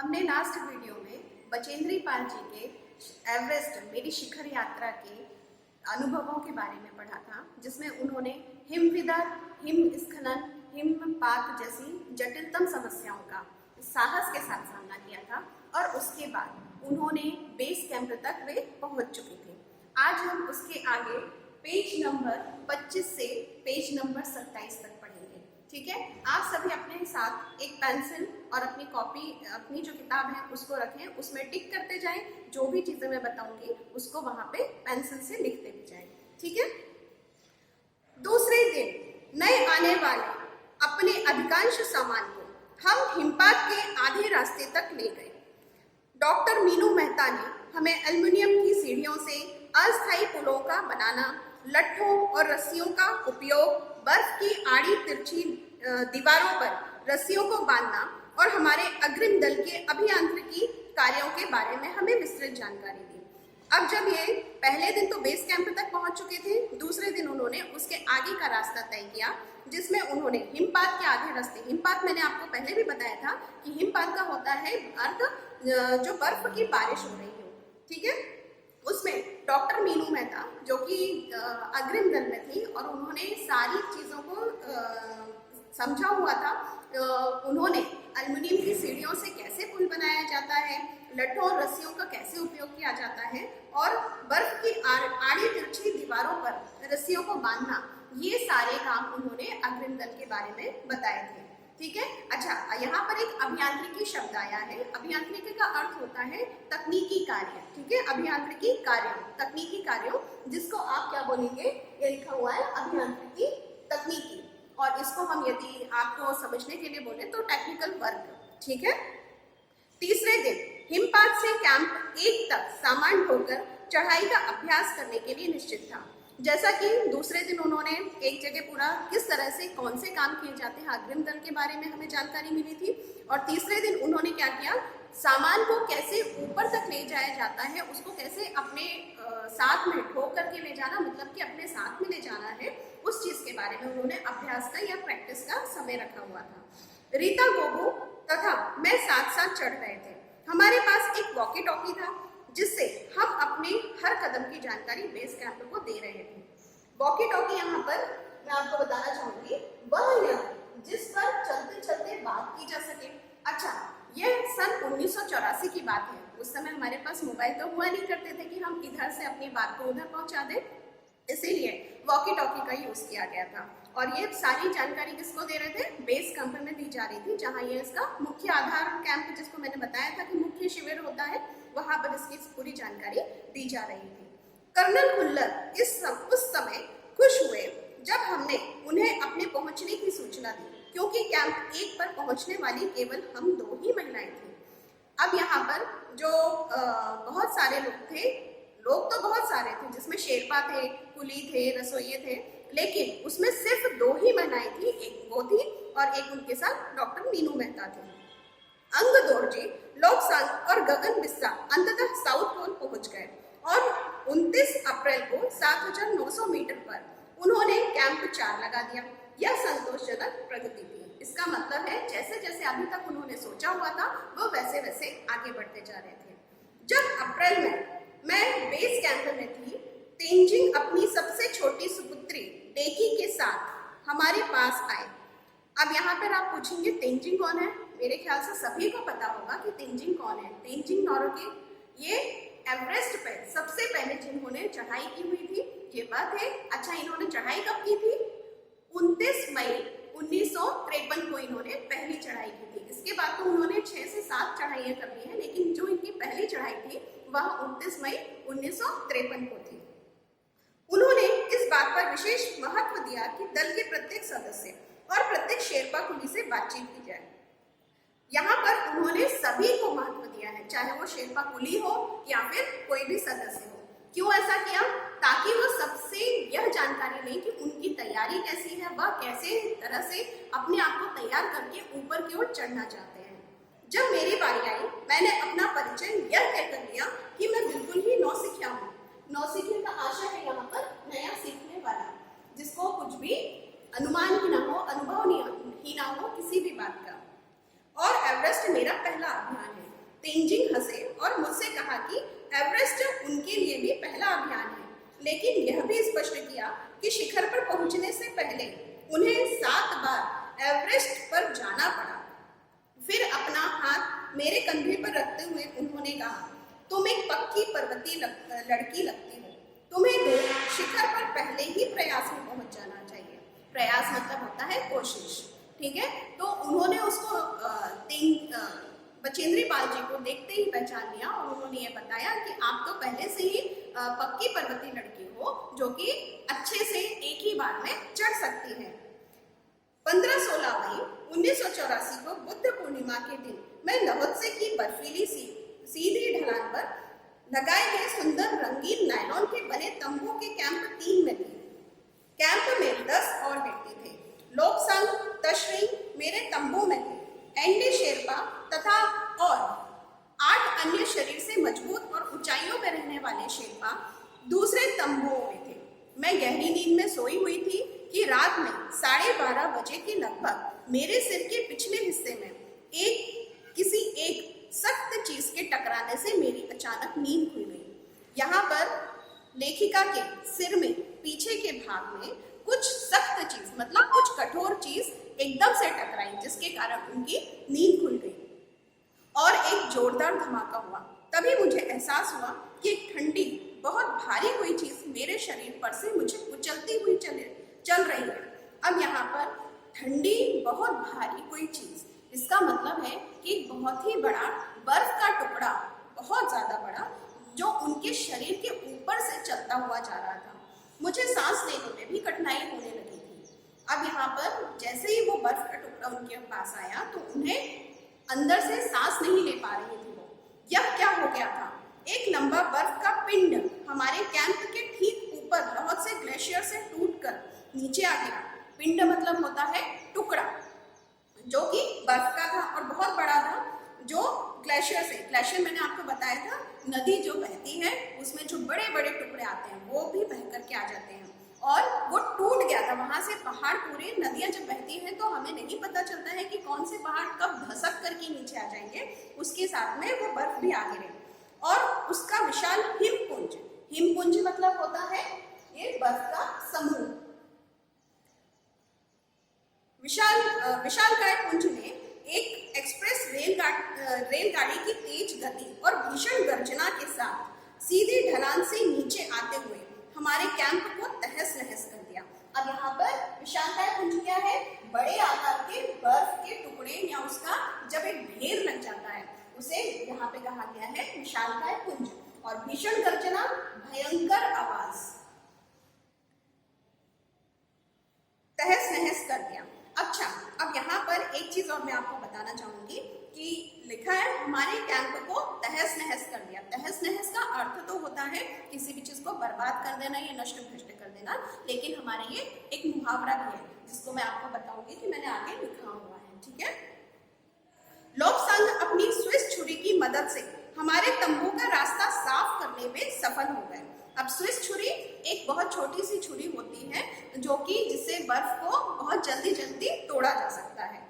हमने last video में बचेंद्री पाल जी के एवरेस्ट मेरी शिखर यात्रा के अनुभवों के बारे में पढ़ा था, जिसमें उन्होंने हिमविदर, हिमस्खलन, हिमपात जैसी जटिलतम समस्याओं का साहस के साथ सामना किया था और उसके बाद उन्होंने बेस कैंप तक वे पहुंच चुके थे। आज हम उसके आगे पेज नंबर 25 से पेज नंबर 27 तक पढ़ेंगे। ठीक है, आप सभी अपने साथ एक पेंसिल और अपनी कॉपी, अपनी जो किताब है उसको रखें, उसमें टिक करते जाएं। जो भी चीजें मैं बताऊंगी उसको वहां पे पेंसिल से लिखते भी जाएं। ठीक है। दूसरे दिन नए आने वाले अपने अधिकांश सामान को हम हिमपात के आधे रास्ते तक ले गए। डॉक्टर मीनू मेहता ने हमें एल्युमिनियम की सीढ़ियों से अस्थायी पुलों का बनाना, लट्ठों और रस्सियों का उपयोग, बर्फ की आड़ी तिरछी दीवारों पर रस्सियों को बांधना और हमारे अग्रिम दल के अभियांत्रिकी कार्यों के बारे में हमें विस्तृत जानकारी दी। अब जब ये पहले दिन तो बेस कैंप तक पहुंच चुके थे, दूसरे दिन उन्होंने उसके आगे का रास्ता तय किया, जिसमें उन्होंने हिमपात के आधे रास्ते, हिमपात मैंने आपको पहले भी बताया था कि हिमपात का होता है अर्थ जो बर्फ की बारिश हो रही हो। ठीक है, उसमें डॉक्टर मीनू मेहता जो कि अग्रिम दल में थी और उन्होंने सारी चीज़ों को समझा हुआ था। उन्होंने एल्युमिनियम की सीढ़ियों से कैसे पुल बनाया जाता है, लट्ठों और रस्सियों का कैसे उपयोग किया जाता है और बर्फ की आड़ी तिरछी दीवारों पर रस्सियों को बांधना, ये सारे काम उन्होंने अग्रिम दल के बारे में बताए थे। ठीक है। अच्छा, यहाँ पर एक अभियांत्रिकी शब्द आया है। अभियांत्रिकी का अर्थ होता है तकनीकी कार्य। ठीक है, अभियांत्रिकी कार्यों, तकनीकी कार्यों, जिसको आप क्या बोलेंगे, ये लिखा हुआ है अभियांत्रिकी तकनीकी, और इसको हम यदि आपको समझने के लिए बोले तो टेक्निकल वर्क। ठीक है। तीसरे दिन हिमपात से कैंप 1 तक सामान ढोकर चढ़ाई का अभ्यास करने के लिए निश्चित था। जैसा कि दूसरे दिन उन्होंने एक जगह पूरा किस तरह से कौन से काम किए जाते हैं अग्रिम दल के बारे में हमें जानकारी मिली थी, और तीसरे दिन उन्होंने क्या किया, सामान को कैसे ऊपर तक ले जाया जाता है, उसको कैसे अपने साथ में ढो करके ले जाना, मतलब कि अपने साथ में ले जाना है, उस चीज के बारे में उन्होंने अभ्यास का या प्रैक्टिस का समय रखा हुआ था। रीता गोगो तथा मैं साथ साथ चढ़ रहे थे। हमारे पास एक वॉकी टॉकी था जिससे हम अपने हर कदम की जानकारी बेस कैंप को दे रहे थे। वॉकी टॉकी यहाँ पर मैं आपको बताना चाहूंगी वह यंत्र जिस पर चलते चलते बात की जा सके। अच्छा, यह सन 1984 की बात है। उस समय हमारे पास मोबाइल तो हुआ नहीं करते थे कि हम इधर से अपनी बात को उधर पहुंचा दें, इसीलिए वॉकी टॉकी का यूज किया गया था। और ये सारी जानकारी किसको दे रहे थे, बेस कैंप में दी जा रही थी, जहाँ ये इसका मुख्य आधार कैंप, जिसको मैंने बताया था कि मुख्य शिविर होता है, वहां पर इसकी पूरी जानकारी दी जा रही थी। कर्नल हुल्लर उस समय खुश हुए जब हमने उन्हें अपने पहुंचने की सूचना दी, क्योंकि कैंप 1 पर पहुंचने वाली केवल हम 2 ही महिलाएं थी। अब यहाँ पर जो बहुत सारे लोग थे, लोग तो बहुत सारे थे, जिसमें शेरपा थे, कुली थे, रसोइये थे, लेकिन उसमें सिर्फ 2 ही महिलाएं थी, एक वो थी और एक उनके साथ डॉक्टर मीनू मेहता थी। अंग दोरजी, लोकसंग और गगन बिस्सा अंततः साउथ पोल पहुंच गए और 29 अप्रैल को 7,900 मीटर पर उन्होंने कैंप 4 लगा दिया। यह संतोषजनक प्रगति थी। इसका मतलब है जैसे जैसे अभी तक उन्होंने सोचा हुआ था वो वैसे वैसे आगे बढ़ते जा रहे थे। जब अप्रैल में मैं बेस कैंप में थी, तेंजिंग अपनी सबसे छोटी सुपुत्री डेकी के साथ हमारे पास आए। अब यहाँ पर आप पूछेंगे तेंजिंग कौन है? मेरे ख्याल से सभी को पता होगा कि तेंजिंग कौन है। तेंजिंग नोरोगे ये एवरेस्ट पे सबसे पहले जिन्होंने चढ़ाई की हुई थी, ये बात है। अच्छा, इन्होंने चढ़ाई कब की थी? 29 मई 1953 को इन्होंने पहली चढ़ाई की थी। इसके बाद तो उन्होंने 6 से 7 चढ़ाइयां कर ली है, लेकिन जो इनकी पहली चढ़ाई थी वह 29 मई 1953 को थी। उन्होंने इस बात पर विशेष महत्व दिया कि दल के प्रत्येक सदस्य और प्रत्येक शेरपा कुली से बातचीत की जाए। यहाँ पर उन्होंने सभी को महत्व दिया है, चाहे वो शेरपा कुली हो या फिर कोई भी सदस्य हो। क्यों ऐसा किया? ताकि वो सबसे यह जानकारी लें कि उनकी तैयारी कैसी है, वह कैसे तरह से अपने आप को तैयार करके ऊपर की ओर चढ़ना चाहते हैं। जब मेरी बारी आई, मैंने अपना परिचय यह कहकर दिया कि मैं बिल्कुल ही नौसिखिया हूँ। नौसिखिया का आशा है यहाँ पर नया सीखने वाला, जिसको कुछ भी अनुमान ही ना हो, अनुभव ही ना हो किसी भी बात का। और एवरेस्ट मेरा पहला अभियान है। तेंजिंग हंसे और मुझसे कहा कि एवरेस्ट उनके लिए भी पहला अभियान है, लेकिन यह भी स्पष्ट किया कि शिखर पर पहुंचने से पहले उन्हें 7 बार एवरेस्ट पर जाना पड़ा। फिर अपना हाथ मेरे कंधे पर रखते हुए उन्होंने कहा, तुम एक पक्की पर्वतीय लड़की लगती हो, तुम्हें तो शिखर पर पहले ही प्रयास में पहुंच जाना चाहिए। प्रयास मतलब होता है कोशिश, ठीक है। तो उन्होंने उसको बचेंद्री पाल जी को देखते ही पहचान लिया और उन्होंने ये बताया कि आप तो पहले से ही पक्की पर्वतीय लड़की हो, जो कि अच्छे से एक ही बार में चढ़ सकती है। 15-16 मई 1984 को बुद्ध पूर्णिमा के दिन मैं लहोत्से की बर्फीली सीधी ढलान पर लगाए गए सुंदर रंगीन नायलॉन के बने तंबू के कैंप 3 में थी। कैंप में 10 और व्यक्ति थे। लोबसांग तशरी मेरे तंबू में थे। एंडी शेरपा तथा और 8 अन्य शरीर से मजबूत और ऊंचाइयों में रहने वाले शेरपा दूसरे तंबुओं में थे। मैं गहरी नींद में सोई हुई थी कि रात में 12:30 बजे के लगभग मेरे सिर के पिछले हिस्से में किसी एक सख्त चीज के टकराने से मेरी अचानक नींद खुल गई। यहाँ पर लेखिका के सिर में पीछे के भाग में कुछ सख्त चीज मतलब कुछ कठोर चीज एकदम से टकराई, जिसके कारण उनकी नींद खुल गई और एक जोरदार धमाका हुआ। तभी मुझे एहसास हुआ कि एक ठंडी बहुत भारी कोई चीज मेरे शरीर पर से मुझे कुचलती हुई चल रही है। अब यहाँ पर ठंडी बहुत भारी कोई चीज, इसका मतलब है कि बहुत ही बड़ा बर्फ का टुकड़ा, बहुत ज्यादा बड़ा, जो उनके शरीर के ऊपर से चलता हुआ जा रहा था। मुझे सांस लेने में भी कठिनाई होने लगी थी। अब यहाँ पर जैसे ही वो बर्फ का टुकड़ा उनके पास आया तो उन्हें अंदर से सांस नहीं ले पा रही थी वो। यह क्या हो गया था? एक लंबा बर्फ का पिंड हमारे कैंप के ठीक ऊपर बहुत से ग्लेशियर से टूटकर नीचे आ गया। पिंड मतलब होता है टुकड़ा, जो कि बर्फ का था और बहुत बड़ा था, जो ग्लेशियर मैंने आपको बताया था, नदी जो बहती है उसमें जो बड़े बड़े टुकड़े आते हैं वो भी बह करके आ जाते हैं, और वो टूट गया था। वहां से पहाड़, पूरे नदियां जब बहती हैं तो हमें नहीं पता चलता है कि कौन से पहाड़ कब धसक करके नीचे आ जाएंगे, उसके साथ में वो बर्फ भी आ गिरे। और उसका विशाल हिमपुंज मतलब होता है ये बर्फ का समूह। विशालकाय पुंज में एक एक्सप्रेस रेलगाड़ी की तेज गति और भीषण गर्जना के साथ सीधी ढलान से नीचे आते हुए हमारे कैंप को तहस नहस कर दिया। अब यहाँ पर विशालकाय पुंज क्या है? बड़े आकार के बर्फ के टुकड़े या उसका जब एक ढेर लग जाता है उसे यहाँ पे कहा गया है विशालकाय पुंज। और भीषण गर्जना, भयंकर आवाज, तहस नहस कर दिया। अच्छा, अब यहाँ पर एक चीज और मैं आपको बताना चाहूंगी कि लिखा है हमारे कैंप को तहस नहस कर दिया। तहस नहस का अर्थ तो होता है किसी भी चीज को बर्बाद कर देना या नष्ट भ्रष्ट कर देना, लेकिन हमारे ये एक मुहावरा भी है जिसको मैं आपको बताऊंगी कि मैंने आगे लिखा हुआ है, ठीक है। लोबसांग अपनी स्विस छुरी की मदद से हमारे तंबू का रास्ता साफ करने में सफल हो गए। अब स्विस छुरी एक बहुत छोटी सी छुरी होती है जो कि जिससे बर्फ को बहुत जल्दी तोड़ा जा सकता है,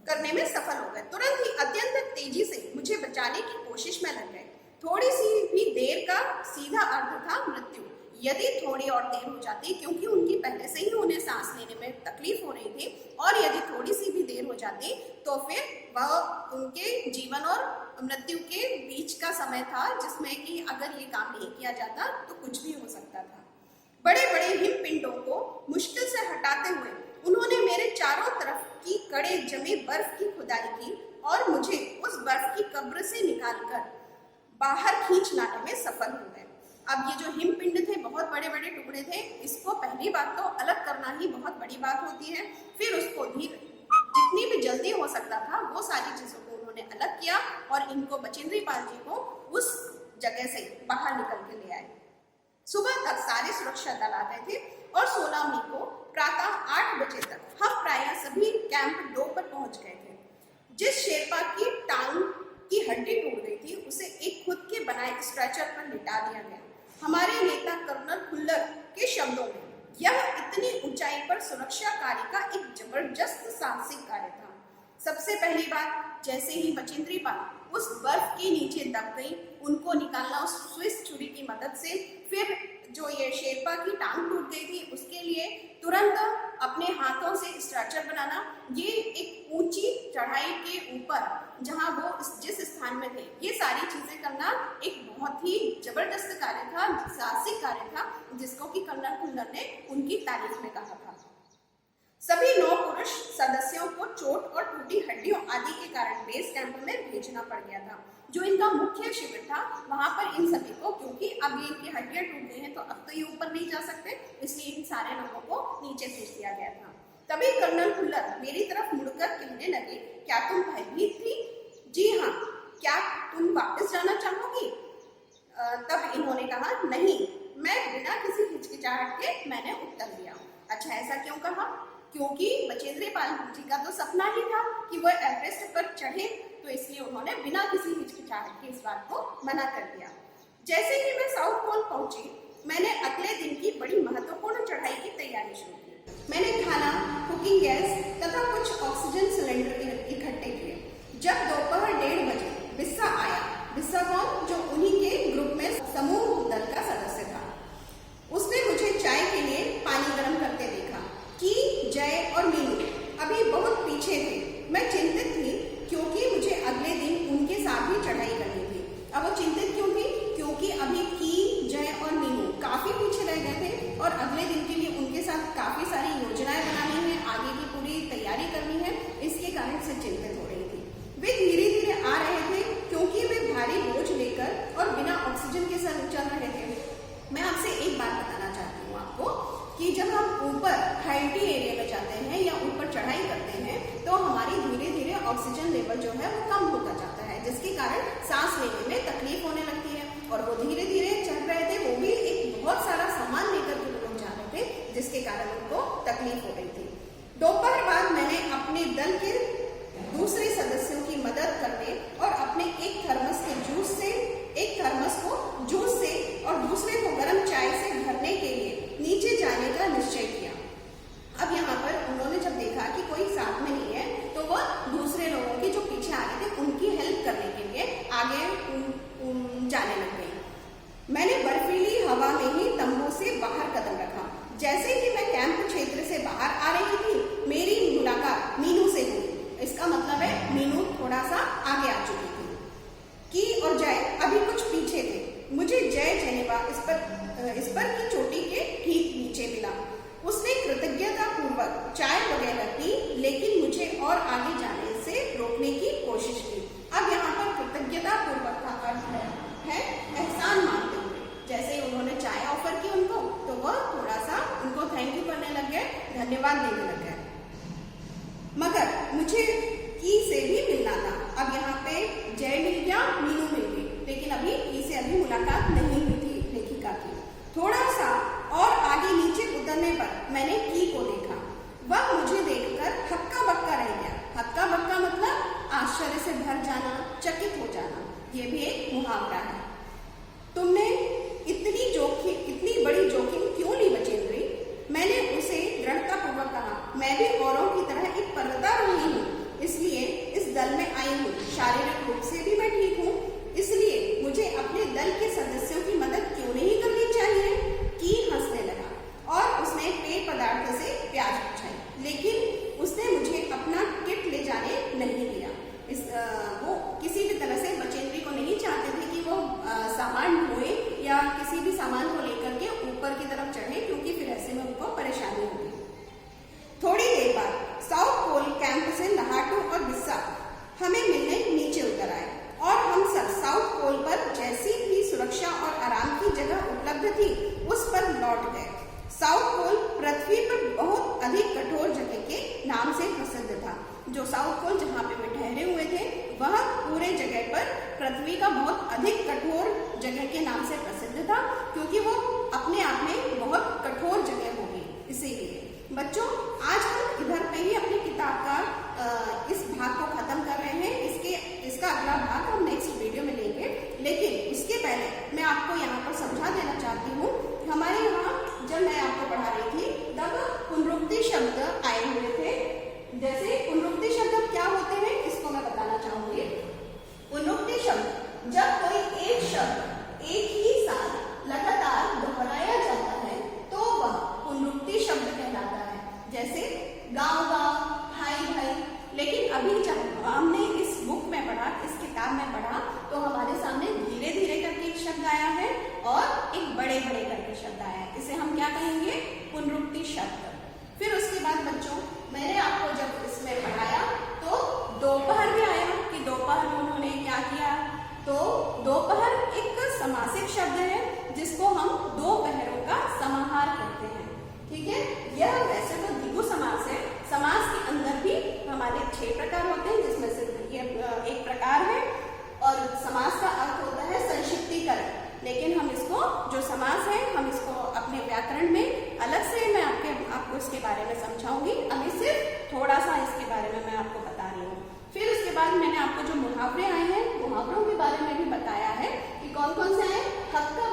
करने में सफल हो गए। तुरंत ही अत्यंत तेजी से मुझे बचाने की कोशिश में लग गए। थोड़ी सी भी देर का सीधा अर्थ था मृत्यु। यदि थोड़ी और देर हो जाती, क्योंकि उनकी पहले से ही उन्हें सांस लेने में तकलीफ हो रही थी, और यदि थोड़ी सी भी देर हो जाती तो फिर वह उनके जीवन और मृत्यु के बीच का समय था, जिसमें कि अगर ये काम नहीं किया जाता तो कुछ भी हो सकता था। बड़े बड़े हिमपिंडों को मुश्किल से हटाते हुए उन्होंने मेरे चारों तरफ की कड़े जमे बर्फ की खुदाई की और मुझे उस बर्फ की कब्र से निकालकर बाहर खींच लाने में सफल हो गए। अब ये जो हिमपिंड थे बहुत बड़े बड़े टुकड़े थे, इसको पहली बात तो अलग करना ही बहुत बड़ी बात होती है। फिर उसको जितनी भी जल्दी हो सकता था वो सारी चीजों को उन्होंने अलग किया और इनको बचेंद्री पाल जी को उस जगह से बाहर निकल के ले आए। सुबह तक सारे सुरक्षा दल आ गए थे और 16 मई को प्रातः 8 बजे तक हम प्रायः सभी कैंप 2 पर पहुंच गए थे। जिस शेरपा की टांग की हड्डी टूट गई थी उसे एक खुद के बनाए स्ट्रेचर पर लिटा दिया गया। हमारे नेता कर्नल खुल्लर के शब्दों में यह इतनी ऊंचाई पर सुरक्षा कार्य का एक जबरदस्त साहसिक कार्य था। सबसे पहली बात, जैसे ही बचेंद्री पाल उस बर्फ के नीचे दब गई, उनको निकालना उस स्विस छुरी की मदद से। फिर जो ये शेरपा की टांग टूट गई थी, उसके लिए तुरंत अपने हाथों से स्ट्रक्चर बनाना। ये एक ऊंची चढ़ाई के ऊपर जहां वो जिस स्थान में थे, ये सारी चीजें करना एक बहुत ही जबरदस्त कार्य था, साहसिक कार्य था, जिसको कि कर्नल खुल्लर ने उनकी तारीफ में कहा था। सभी 9 पुरुष सदस्यों को चोट और टूटी हड्डियों आदि के कारण बेस कैंप में भेजना पड़ गया था। जो इनका मुख्य शिविर था, वहां पर इन सभी को, क्योंकि अब ये इनकी हड्डियां टूट गई हैं तो अब तो ये ऊपर नहीं जा सकते, इसलिए इन सारे लोगों को नीचे भेज दिया गया था। तभी कर्नल खुल्लर मेरी तरफ मुड़कर कहने लगे, क्या तुम भयभीत थी? जी हाँ। क्या तुम वापस जाना चाहोगी? तब इन्होंने कहा, नहीं। मैं बिना किसी हिचकिचाहट के मैंने उत्तर दिया। अच्छा, ऐसा क्यों कहा? क्योंकि बचेंद्री पाल जी का तो सपना ही था कि वो एवरेस्ट पर चढ़े, तो इसलिए उन्होंने बिना किसी हिचकिचाहट के इस बात को मना कर दिया। जैसे ही मैं साउथ पोल पहुंची, मैंने अगले दिन की बड़ी महत्वपूर्ण चढ़ाई की तैयारी शुरू की। मैंने खाना, कुकिंग गैस तथा कुछ ऑक्सीजन सिलेंडर इकट्ठे किए। जब दोपहर 1:30 बजे बिस्सा आया, बिस्सा कौन? जो उन्हीं के ग्रुप में समूह दल का सदस्य था। उसने मुझे चाय के लिए पानी गर्म करते देखा कि जय और मीनू अभी बहुत पीछे थे। मैं चिंतित थी क्योंकि मुझे अगले दिन उनके साथ ही चढ़ाई करनी थी। अब वो चिंतित क्यों थी? क्योंकि अभी की, जय और मीनू काफी पीछे रह गए थे और अगले दिन के लिए उनके साथ काफी सारी योजनाएं बनानी है, आगे की पूरी तैयारी करनी है, इसके कारण से चिंतित हो रही थी। वे धीरे धीरे आ रहे थे क्योंकि वे भारी बोझ लेकर और बिना ऑक्सीजन के साथ चल रहे थे। मैं आपसे एक बात बताना चाहती हूँ आपको कि जब हम ऊपर हाइटी एरिया में जाते हैं या ऊपर चढ़ाई करते हैं, तो हमारी धीरे धीरे ऑक्सीजन लेवल जो है वो कम होता जाता है, जिसके कारण सांस लेने में तकलीफ होने लगती है। और वो धीरे धीरे चढ़ रहे थे, वो भी एक बहुत सारा सामान लेकर के लोग जा रहे थे, जिसके कारण उनको तकलीफ हो रही थी। दोपहर बाद मैंने अपने दल के दूसरे सदस्यों की मदद करने और अपने एक थर्मस को जूस से और दूसरे को गर्म चाय से भरने के लिए नीचे जाने का निश्चय किया। अब यहाँ पर उन्होंने जब देखा कि कोई साथ में नहीं है, तो वह दूसरे लोगों के जो पीछे आ रहे थे उनकी हेल्प करने के लिए आगे जाने लग गई। मैंने बर्फीली हवा में ही तंबू से बाहर कदम रखा। जैसे ही मैं कैंप क्षेत्र से बाहर आ रही थी, मेरी मुलाकात मीनू से हुई। इसका मतलब है मीनू थोड़ा सा आगे आ चुकी थी। की और जय अभी कुछ पीछे थे। मुझे जय जेनेवा इस पर की चोटी के ठीक नीचे मिला। उसने कृतज्ञता पूर्वक चाय वगैरह पी, लेकिन मुझे और आगे जाने से रोकने की कोशिश की। अब यहाँ पर कृतज्ञता पूर्वक का अर्थ है एहसान मानते हुए। जैसे ही उन्होंने चाय ऑफर की उनको, तो वह थोड़ा सा उनको थैंक यू करने लग गए, धन्यवाद देने लग गए। मगर मुझे की से भी मिलना था। अब यहाँ पे जय मिल गया, मीनू मिल गई, लेकिन अभी की से अभी मुलाकात नहीं हुई थी लेखिका की। थोड़ा सा और आगे नीचे उतरने पर मैंने की को देखा। वह मुझे देखकर हक्का बक्का रह गया। हक्का बक्का मतलब आश्चर्य से भर जाना, चकित हो जाना। ये भी एक मुहावरा है। तुमने इतनी बड़ी जोखिम क्यों ली बचेंद्री? मैंने उसे दृढ़तापूर्वक कहा, मैं भी औरों की तरह एक पर्वतारोही हूँ, इसलिए इस दल में आई हूँ। शारीरिक रूप से भी मैं ठीक हूँ, इसलिए मुझे अपने दल के सदस्यों की मदद क्यों नहीं करनी चाहिए? की हंसने लगा और उसने पेय पदार्थ से प्याज पूछाई, लेकिन उसने मुझे अपना किट ले जाने नहीं दिया। वो किसी भी तरह से बचेंद्री को नहीं चाहते थे कि वो सामान ढोए या किसी भी सामान को लेकर के ऊपर की तरफ चढ़े, क्योंकि फिर ऐसे में उनको परेशानी होगी। थोड़ी देर बाद साउथ पोल कैंप से नहाटू और बिस्सा हमें मिलने नीचे उतर आए और हम सब साउथ पोल पर जैसी भी सुरक्षा और आराम की जगह उपलब्ध थी उस पर लौट गए। साउथ पोल पृथ्वी पर बहुत अधिक कठोर जगह के नाम से प्रसिद्ध था। जो साउथ पोल जहाँ पे वे ठहरे हुए थे, वह पूरे जगह पर पृथ्वी का बहुत अधिक कठोर जगह के नाम से प्रसिद्ध था, क्योंकि वो अपने आप में बहुत कठोर जगह होगी। इसीलिए बच्चों, आज हम इधर पे ही अपनी किताब का इस भाग को खत्म कर रहे हैं। इसका अगला भाग हम नेक्स्ट वीडियो में लेंगे, लेकिन उसके पहले मैं आपको यहाँ पर समझा देना चाहती हूँ। हमारे यहाँ जब मैं आपको पढ़ा रही थी, तब पुनरुक्ति शब्द आए हुए थे। जैसे पुनरुक्ति शब्द क्या होते गांव गांव, भाई भाई। लेकिन अभी जब हमने इस बुक में पढ़ा, इस किताब में पढ़ा, तो हमारे सामने धीरे धीरे करके एक शब्द आया है और एक बड़े बड़े करके शब्द आया है। इसे हम क्या कहेंगे? पुनरुक्ति शब्द। फिर उसके बाद बच्चों मैंने आपको जब इसमें पढ़ाया तो दोपहर भी आया कि दोपहर में उन्होंने क्या किया। तो दोपहर एक समासिक शब्द है जिसको हम दो पहरों का समाहार कहते हैं। ठीक है, यह वैसे तो द्विगु समास है। समास के अंदर भी हमारे 6 प्रकार होते हैं, जिसमें से ये एक प्रकार है। और समास का अर्थ होता है संक्षिप्तीकरण। लेकिन हम इसको जो समास है हम इसको अपने व्याकरण में अलग से मैं आपको इसके बारे में समझाऊंगी। अभी सिर्फ थोड़ा सा इसके बारे में मैं आपको बता रही हूँ। फिर उसके बाद मैंने आपको जो मुहावरे आए हैं, मुहावरों के बारे में भी बताया है कि कौन कौन से आए। हक का